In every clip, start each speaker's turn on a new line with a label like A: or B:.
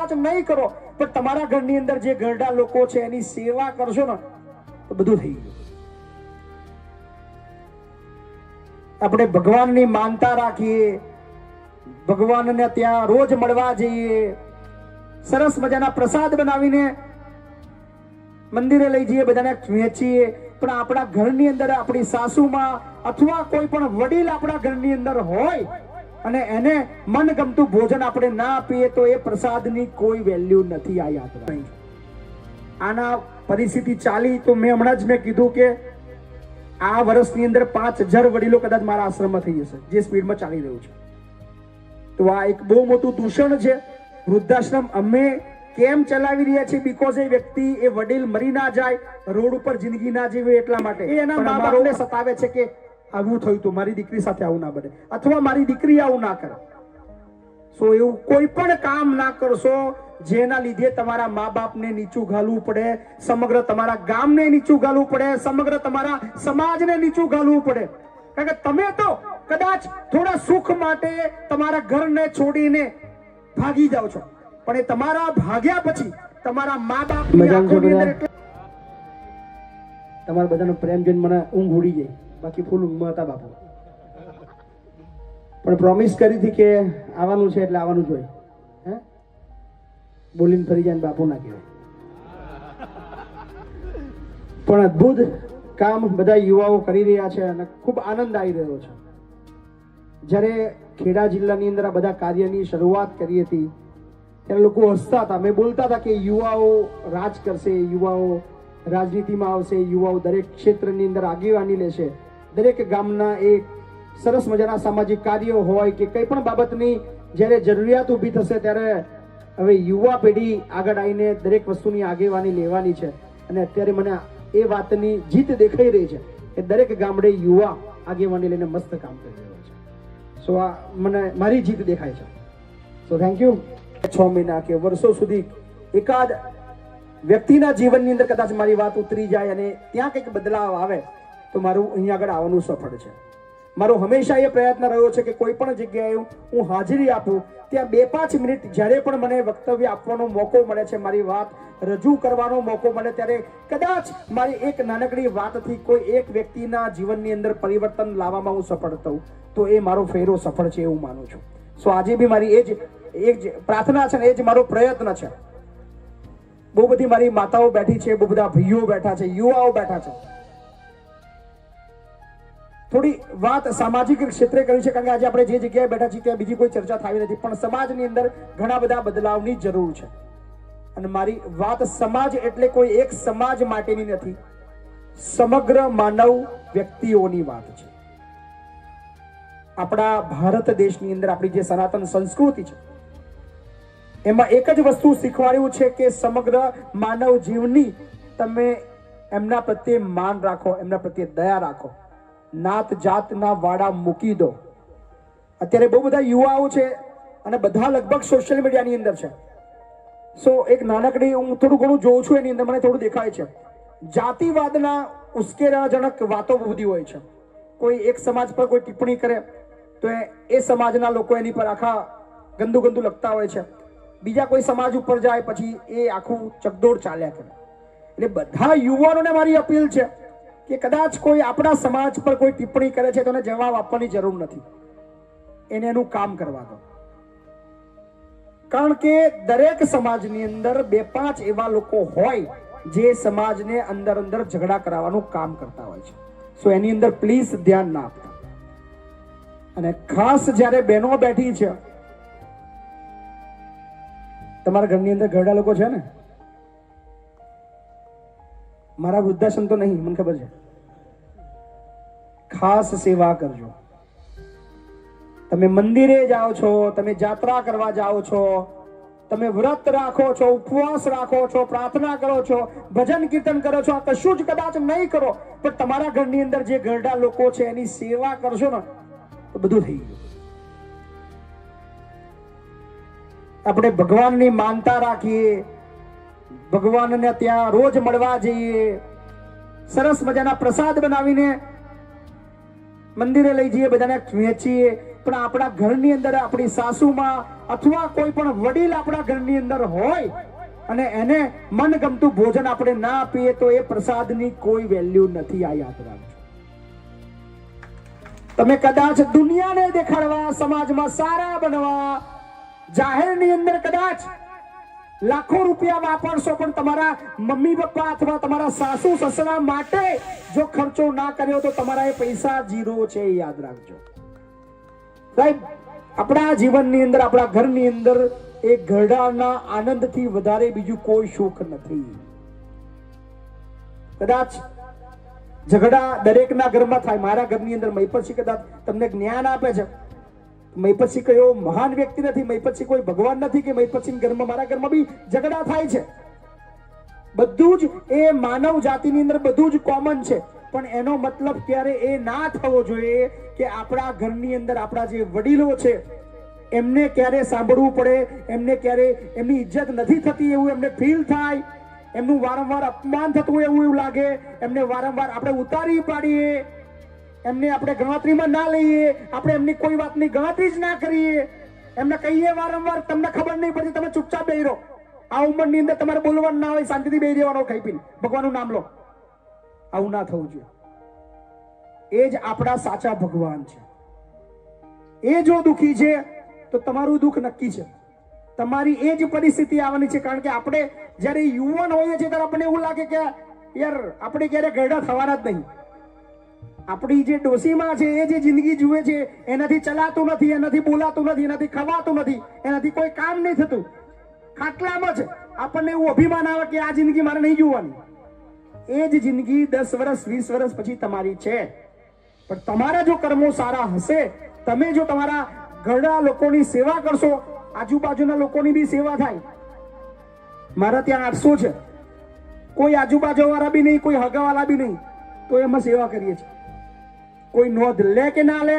A: કદાચ નહીં કરો પણ તમારા ઘરની અંદર જે ઘરડા લોકો છે એની સેવા કરશો ને તો બધું થઈ ગયું. આપણે ભગવાનની માનતા રાખીએ, ભગવાનને ત્યાં રોજ મળવા જઈએ, સરસ મજાના પ્રસાદ બનાવીને મંદિરે લઈ જઈએ, બધાને વહેંચીએ, પણ આપણા ઘરની અંદર આપણી સાસુમાં અથવા કોઈ પણ વડીલ આપણા ઘરની અંદર હોય અને એને મનગમતું ભોજન આપણે ના આપીએ તો એ પ્રસાદની કોઈ વેલ્યુ નથી. આ યાદ રાખજો. આના પરિસ્થિતિ ચાલી તો હમણાં જ મેં કીધું કે આ વર્ષની અંદર 5000 વડીલો કદાચ મારા આશ્રમમાં થઈ જશે, જે સ્પીડમાં ચાલી રહ્યું છે. તો આ એક બહુ મોટું દૂષણ છે. વૃદ્ધાશ્રમ અમે કેમ ચલાવી રહ્યા છીએ? બીકોઝ એ વ્યક્તિ, એ વડીલ મરી ના જાય, રોડ ઉપર જિંદગી ના જીવે એટલા માટે. એ એના મા બાપને સતાવે છે કે આવું થયું તો મારી દીકરી સાથે આવું ના બને, અથવા મારી દીકરી આવું ના કરે. સો એવું કોઈ પણ કામ ના કરશો જેના લીધે તમારા મા બાપને નીચું ઘાલવું પડે, સમગ્ર તમારા ગામને નીચું ઘાલવું પડે, સમગ્ર તમારા સમાજને નીચું ઘાલવું પડે. કારણ કે તમે તો કદાચ થોડા સુખ માટે તમારા ઘરને છોડીને ભાગી જાઓ છો, પણ એ તમારા ભાગ્યા પછી તમારા મા બાપની આંખોની અંદર તમારા બધાનો પ્રેમ જોઈને મને ઊંઘ ઉડી ગઈ. બાકી ફૂલ ઊંઘમાં હતા બાપુ, પણ પ્રોમિસ કરી હતી કે આવવાનું છે એટલે આવવાનું જોઈએ. હે બોલીને ફરી જાય બાપુ ના કહેવાય. પણ અદ્ભુત કામ બધા યુવાઓ કરી રહ્યા છે અને ખૂબ આનંદ આવી રહ્યો છે. જ્યારે ખેડા જિલ્લાની અંદર આ બધા કાર્યની શરૂઆત કરી હતી ત્યારે લોકો હસતા હતા. મેં બોલતા હતા કે યુવાઓ રાજ કરશે, યુવાઓ રાજનીતિમાં આવશે, યુવાઓ દરેક ક્ષેત્રની અંદર આગેવાની લેશે, દરેક ગામના એક સરસ મજાના સામાજિક કાર્યો હોય કે કંઈ પણ બાબતની જ્યારે જરૂરિયાત ઊભી થશે ત્યારે હવે યુવા પેઢી આગળ આવીને દરેક વસ્તુની આગેવાની લેવાની છે. અને અત્યારે મને એ વાતની જીત દેખાઈ રહી છે કે દરેક ગામડે યુવા આગેવાની લઈને મસ્ત કામ કરી રહ્યો છે. સો આ મને મારી જીત દેખાય છે. So thank you. 6 મહિના કે વર્ષો સુધી એકાદ વ્યક્તિના જીવનની અંદર કદાચ મારી વાત ઉતરી જાય અને ત્યાં કંઈક બદલાવ આવે તો મારું અહીંયા આગળ આવવાનું સફળ છે. મારો હંમેશા એ પ્રયત્ન રહ્યો છે કે કોઈ પણ જગ્યાએ હું હાજરી આપું ત્યાં 2-5 મિનિટ જ્યારે પણ મને વક્તવ્ય આપવાનો મોકો મળે છે, મારી વાત રજૂ કરવાનો મોકો મળે, ત્યારે કદાચ મારી એક નાનકડી વાતથી કોઈ એક વ્યક્તિના જીવનની અંદર પરિવર્તન લાવવામાં હું સફળ થઉં તો એ મારો ફેરો સફળ છે એવું માનું છું. સો આજે બી મારી એ જ પ્રાર્થના છે ને એ જ મારો પ્રયત્ન છે. બહુ બધી મારી માતાઓ બેઠી છે, બહુ બધા ભાઈઓ બેઠા છે, યુવાઓ બેઠા છે. થોડી વાત સામાજિક ક્ષેત્રે કરી છે કારણ કે આજે આપણે જે જગ્યાએ બેઠા છીએ ત્યાં બીજી કોઈ ચર્ચા થઈ નથી, પણ સમાજની અંદર ઘણા બધા બદલાવની જરૂર છે. અને મારી વાત સમાજ એટલે કોઈ એક સમાજ માટેની નથી, સમગ્ર માનવ વ્યક્તિઓની વાત છે. આપણા ભારત દેશની અંદર આપણી જે સનાતન સંસ્કૃતિ છે એમાં એક જ વસ્તુ શીખવાડ્યું છે કે સમગ્ર માનવ જીવની તમે એમના પ્રત્યે માન રાખો, એમના પ્રત્યે દયા રાખો, નાત જાતના વાડા મૂકી દો. અત્યારે બહુ બધા યુવાઓ છે અને બધા લગભગ સોશિયલ મીડિયાની અંદર છે. સો એક નાનકડી હું થોડું ઘણું જોઉં છું એની અંદર મને થોડું દેખાય છે જાતિવાદના ઉશ્કેરણાજનક વાતો બધી હોય છે. કોઈ એક સમાજ પર કોઈ ટિપ્પણી કરે તો એ સમાજના લોકો એની પર આખા ગંદુ લખતા હોય છે. બીજા કોઈ સમાજ ઉપર જાય પછી એ આખું ચકદોડ ચાલ્યા કરે. એટલે બધા યુવાનોને મારી અપીલ છે કે કદાચ કોઈ આપણા સમાજ પર કોઈ ટિપ્પણી કરે છે તો એને જવાબ આપવાની જરૂર નથી, એને એનું કામ કરવા દો. કારણ કે દરેક સમાજની અંદર 2-5 એવા લોકો હોય જે સમાજને અંદર ઝઘડા કરાવવાનું કામ કરતા હોય છે. સો એની અંદર પ્લીઝ ધ્યાન ના આપતા. અને ખાસ જ્યારે બહેનો બેઠી છે, તમારા ઘરની અંદર ઘરડા લોકો છે ને, મારા વૃદ્ધાશ્રમ તો નહીં, મને ખબર છે. ખાસ સેવા કરજો. તમે મંદિરે જાઓ છો, તમે જાત્રા કરવા જાઓ છો, તમે વ્રત રાખો છો, ઉપવાસ રાખો છો, પ્રાર્થના કરો છો, ભજન કીર્તન કરો છો, આ કશું જ કદાચ નહીં કરો પણ તમારા ઘરની અંદર જે ઘરડા લોકો છે એની સેવા કરશો ને તો બધું થઈ ગયું. આપણે ભગવાનની માનતા રાખીએ, ભગવાનને ત્યાં રોજ મળવા જઈએ, સરસ મજાના પ્રસાદ બનાવીને મંદિરે લઈ જઈએ, બધાને વહેંચીએ, પણ આપણા ઘરની અંદર આપણી સાસુમાં અથવા કોઈ પણ વડીલ આપણા ઘરની અંદર હોય અને એને મનગમતું ભોજન આપણે ના આપીએ તો એ પ્રસાદની કોઈ વેલ્યુ નથી. આ યાદ રાખજો. તમે કદાચ દુનિયાને દેખાડવા, સમાજમાં સારા બનવા, જાહેરની અંદર કદાચ લાખો રૂપિયા વાપરશો, પણ તમારા મમ્મી પપ્પા અથવા તમારા સાસુ સસરા માટે જો ખર્ચો ના કર્યો તો તમારા એ પૈસા ઝીરો છે. યાદ રાખજો સાહેબ. આપણા જીવનની અંદર, આપણા ઘરની અંદર એ ઘરડાના આનંદથી વધારે બીજું કોઈ સુખ નથી. કદાચ ઝઘડા દરેકના ઘરમાં થાય. મારા ઘરની અંદર મહીપતસિંહ કદાચ તમને જ્ઞાન આપે છે. મહીપતસિંહ કયો મહાન વ્યક્તિ નથી, મહીપતસિંહ કોઈ ભગવાન નથી કે મહીપતસિંહ ઘરમાં, મારા ઘરમાં બી ઝઘડા થાય છે. બધું જ એ માનવ જાતિની અંદર બધું જ કોમન છે. પણ એનો મતલબ ક્યારે એ ના થવો જોઈએ કે આપણા ઘરની અંદર આપણા જે વડીલો છે એમને ક્યારે સાંભળવું પડે, એમને ક્યારે એમની ઇજ્જત નથી થતી એવું એમને ફીલ થાય, એમનું વારંવાર અપમાન થતું એવું લાગે, એમને વારંવાર આપણે ઉતારી પાડીએ, એમને આપણે ગણતરીમાં ના લઈએ, આપણે એમની કોઈ વાતની ગણતરી જ ના કરીએ, એમને કહીએ વારંવાર તમને ખબર નહીં પડતી, તમે ચૂપચાપ બેહી રહો. આ ઉંમરની અંદર તમારે બોલવાનું ના હોય, શાંતિથી બેહી રહેવાનો, ખાઈ પીને ભગવાનનું નામ લો. આવું ના થવું જોઈએ. એ જ આપણા સાચા ભગવાન છે. એ જો દુખી છે તો તમારું દુઃખ નક્કી છે. તમારી એ જ પરિસ્થિતિ આવવાની છે. કારણ કે આપણે જ્યારે યુવાન હોઈએ છીએ ત્યારે આપણને એવું લાગે કે યાર આપણે ક્યારે ગરડા થવાના જ નહીં. આપણી જે ડોસીમાં છે એ જે જિંદગી જુએ છે એનાથી ચલાતું નથી, એનાથી બોલાતું નથી, એનાથી ખવાતું નથી, એનાથી કોઈ કામ નહીં થતું. ખાટલામાં છે આપણને એવું અભિમાન આવે કે આ જિંદગી મારે નહીં જોવાની. એ જ જિંદગી 10 વર્ષ 20 વર્ષ પછી તમારી છે. પણ તમારા જો કર્મો સારા હશે, તમે જો તમારા ઘરડા લોકોની સેવા કરશો, આજુબાજુના લોકોની બી સેવા થાય. મારા ત્યાં 800 છે, કોઈ આજુબાજુ વાળા બી નહીં, કોઈ હગાવાળા બી નહીં, તો એમાં સેવા કરીએ છીએ. કોઈ નોંધ લે કે ના લે,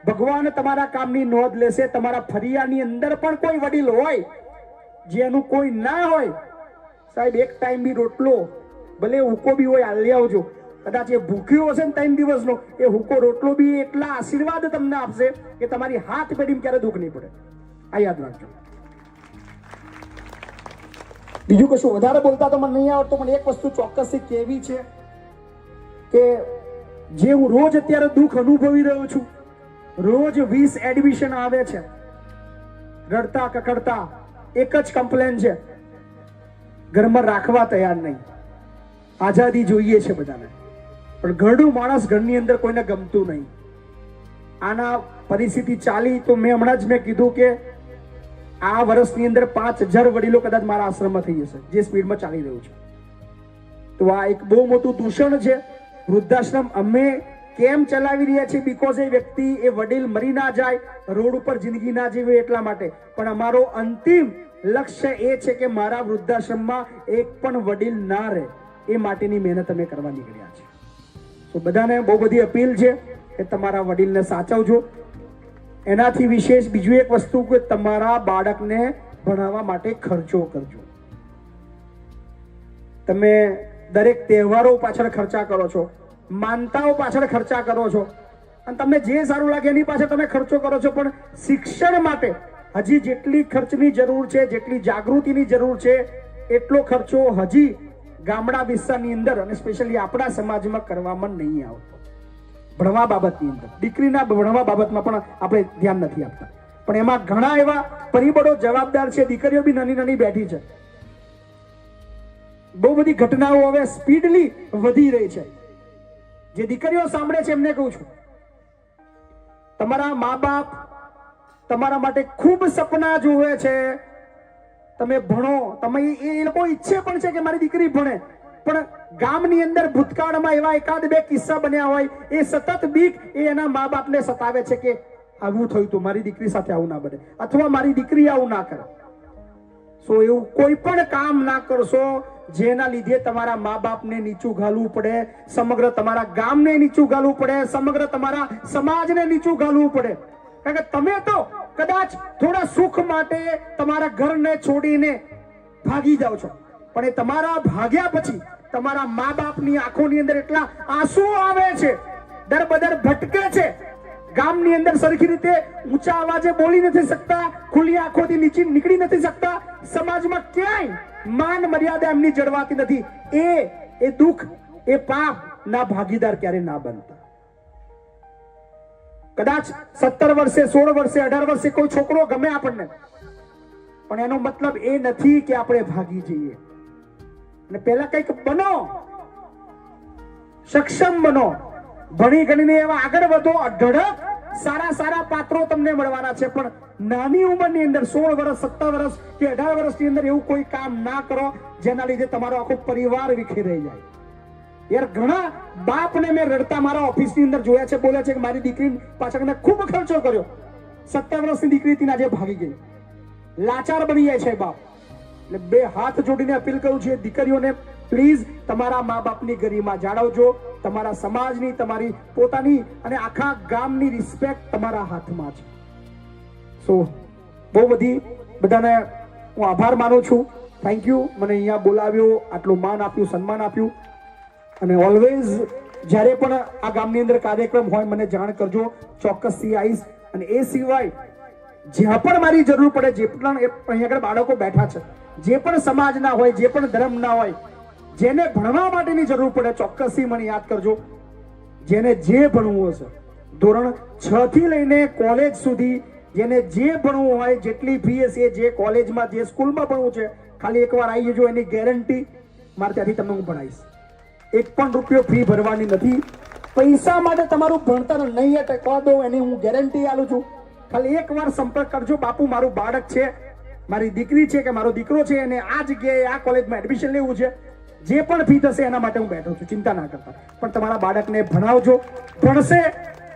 A: ભગવાન તમારા કામની નોંધ લેશે. તમારા ફરિયાની અંદર પણ કોઈ વડીલ હોય જેનું કોઈ ના હોય, સાહેબ એક ટાઈમ બી રોટલો ભલે હુકો બી હોય હાલી આવજો. કદાચ એ ભૂખ્યો હશે ને 3 દિવસનો, એ હુકો રોટલો બી એટલા આશીર્વાદ તમને આપશે કે તમારી હાથ પેઢીમાં ક્યારે દુઃખ નહીં પડે. આ યાદ રાખજો. બીજું કશું વધારે બોલતા તો મને નહીં આવડતું, પણ એક વસ્તુ ચોક્કસથી કહેવી છે કે જે હું રોજ અત્યારે દુઃખ અનુભવી રહ્યો છું, રોજ 20 એડમિશન આવે છે, રડતા કકડતા એક જ કમ્પ્લેન છે, ઘરમાં રાખવા તૈયાર નહીં. આઝાદી જોઈએ છે બધાને, પણ ઘરડું માણસ ઘરની અંદર કોઈને ગમતું નહીં. આના પરિસ્થિતિ ચાલી તો મેં હમણાં જ કીધું કે આ વર્ષની અંદર 5000 વડીલો કદાચ મારા આશ્રમમાં થઈ જશે, જે સ્પીડમાં ચાલી રહ્યું છે. તો આ એક બહુ મોટું દૂષણ છે. વૃદ્ધાશ્રમ અમે કેમ ચલાવી રહ્યા છીએ? બીકોઝ એ વ્યક્તિ, એ વડીલ મરી ના જાય, રોડ ઉપર જિંદગી ના જીવે એટલા માટે. પણ અમારો અંતિમ લક્ષ્ય એ છે કે મારા વૃદ્ધાશ્રમમાં એક પણ વડીલ ના રહે, એ માટેની મહેનત અમે કરવા નીકળ્યા છીએ. તો બધાને બહુ બધી અપીલ છે કે તમારા વડીલને સાચવજો. એનાથી વિશેષ બીજું એક વસ્તુ કે તમારા બાળકને ભણાવવા માટે ખર્ચો કરજો. તમે દરેક તહેવારો પાછળ ખર્ચા કરો છો, માનતાઓ પાછળ ખર્ચા કરો છો, અને તમને જે સારું લાગે એની પાછળ તમે ખર્ચો કરો છો. પણ શિક્ષણ માટે હજી જેટલી ખર્ચની જરૂર છે, જેટલી જાગૃતિની જરૂર છે, એટલો ખર્ચો હજી ગામડા વિસ્તારની અંદર અને સ્પેશિયલી આપણા સમાજમાં કરવામાં નહીં આવતો. ભણવા બાબતની અંદર, દીકરીના ભણવા બાબતમાં પણ આપણે ધ્યાન નથી આપતા. પણ એમાં ઘણા એવા પરિબળો જવાબદાર છે. દીકરીઓ બી નાની નાની બેઠી છે. બહુ બધી ઘટનાઓ હવે સ્પીડલી વધી રહી છે. જે દીકરીઓ સાંભળે છે એમને કહું છું, તમારા મા બાપ તમારા માટે ખૂબ સપના જોવે છે, તમે ભણો, તમે એ લોકો ઈચ્છે પણ છે કે મારી દીકરી ભણે. પણ ગામની અંદર ભૂતકાળમાં એવા એકાદ બે કિસ્સા બન્યા હોય, એ સતત બીક એ એના મા બાપને સતાવે છે કે આવું થયું તો મારી દીકરી સાથે આવું ના બને, અથવા મારી દીકરી આવું ના કરે. સો એવું કોઈ પણ કામ ના કરશો જેના લીધે તમારા મા બાપને નીચું ઘાલવું પડે, સમગ્ર તમારા ગામને નીચું ઘાલવું પડે, સમગ્ર તમારા સમાજને નીચું ઘાલવું પડે. કારણ કે તમે તો કદાચ થોડા સુખ માટે તમારા ઘરને છોડીને ભાગી જાઓ છો, પણ એ તમારા ભાગ્યા પછી તમારા મા બાપની આંખોની અંદર એટલા આંસુ આવે છે, દર બદર ભટકે છે, ગામની અંદર સરખી રીતે ઊંચા અવાજે બોલી નથી શકતા, ખુલ્લી આંખોથી નીચે નીકળી નથી શકતા, સમાજમાં ક્યાંય માન મર્યાદા એમની જળવાતી નથી, એ દુઃખ, એ પાપ ના ભાગીદાર ક્યારે ના બનતા. કદાચ 17 વર્ષે 16 વર્ષે 18 વર્ષે કોઈ છોકરો ગમે આપણને, પણ એનો મતલબ એ નથી કે આપણે ભાગી જઈએ. અને પહેલા કંઈક બનો, સક્ષમ બનો, ભણી ગણીને એવા આગળ વધો, અઢળક સારા સારા પાત્રો તમને મળવાના છે. પણ નાની ઉંમરની અંદર 16 વર્ષ 17 વર્ષ કે 18 વર્ષની અંદર એવું કોઈ કામ ના કરો જેના લીધે તમારો આખો પરિવાર વિખેરાઈ જાય. યાર ઘણા બાપને મેં રડતા મારા ઓફિસની અંદર જોયા છે, બોલે છે કે મારી દીકરી પાછળ મેં ખૂબ ખર્ચો કર્યો, 17 વર્ષની દીકરી હતી આજે ભાગી ગઈ. લાચાર બની જાય છે બાપ. એટલે બે હાથ જોડીને અપીલ કરું છું દીકરીઓને, પ્લીઝ તમારા મા બાપની ગરિમા જાળવજો. તમારા સમાજની, તમારી પોતાની અને આખા ગામની રિસ્પેક્ટ તમારા હાથમાં છે. સો બહુ બધી બધાને હું આભાર માનું છું. થેન્ક યુ, મને અહીંયા બોલાવ્યો, આટલું માન આપ્યું, સન્માન આપ્યું. અને ઓલવેઝ જ્યારે પણ આ ગામની અંદર કાર્યક્રમ હોય મને જાણ કરજો, ચોક્કસથી આવીશ. અને એ સિવાય જ્યાં પણ મારી જરૂર પડે, જે પણ અહીંયા આગળ બાળકો બેઠા છે, જે પણ સમાજના હોય, જે પણ ધર્મના હોય, જેને ભણવા માટેની જરૂર પડે ચોક્કસથી મને યાદ કરજો. જેને જે ભણવું હશે, ધોરણ 6 થી લઈને કોલેજ સુધી, જેને જે ભણવું હોય, જેટલી ફી હશે, જે કોલેજમાં જે સ્કૂલમાં ભણવું છે, ખાલી એકવાર આવી જજો, એની ગેરંટી મારે ત્યાંથી તમને હું ભણાવીશ. 1 પણ રૂપિયો ફી ભરવાની નથી. પૈસા માટે તમારું ભણતર નહીં અટકવા દો, એની હું ગેરંટી આલું છું. ખાલી એકવાર સંપર્ક કરજો, બાપુ મારું બાળક છે, મારી દીકરી છે કે મારો દીકરો છે, અને આ જગ્યાએ આ કોલેજમાં એડમિશન લેવું છે, જે પણ ફી થશે એના માટે હું બેઠો છું, ચિંતા ના કરતા. પણ તમારા બાળકને ભણાવજો. ભણશે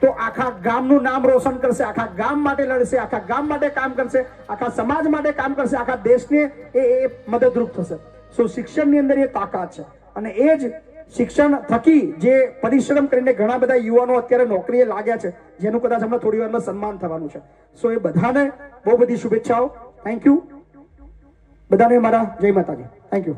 A: તો આખા ગામનું નામ રોશન કરશે, આખા ગામ માટે લડશે, આખા ગામ માટે કામ કરશે, આખા સમાજ માટે કામ કરશે, આખા દેશને એ મદદરૂપ થશે. સો શિક્ષણની અંદર એ તાકાત છે. અને એ જ શિક્ષણ થકી જે પરિશ્રમ કરીને ઘણા બધા યુવાનો અત્યારે નોકરીએ લાગ્યા છે, જેનું કદાચ હમણાં થોડી વારમાં સન્માન થવાનું છે. સો એ બધાને બહુ બધી શુભેચ્છાઓ. થેન્ક યુ બધાને, મારા જય માતાજી. Thank you.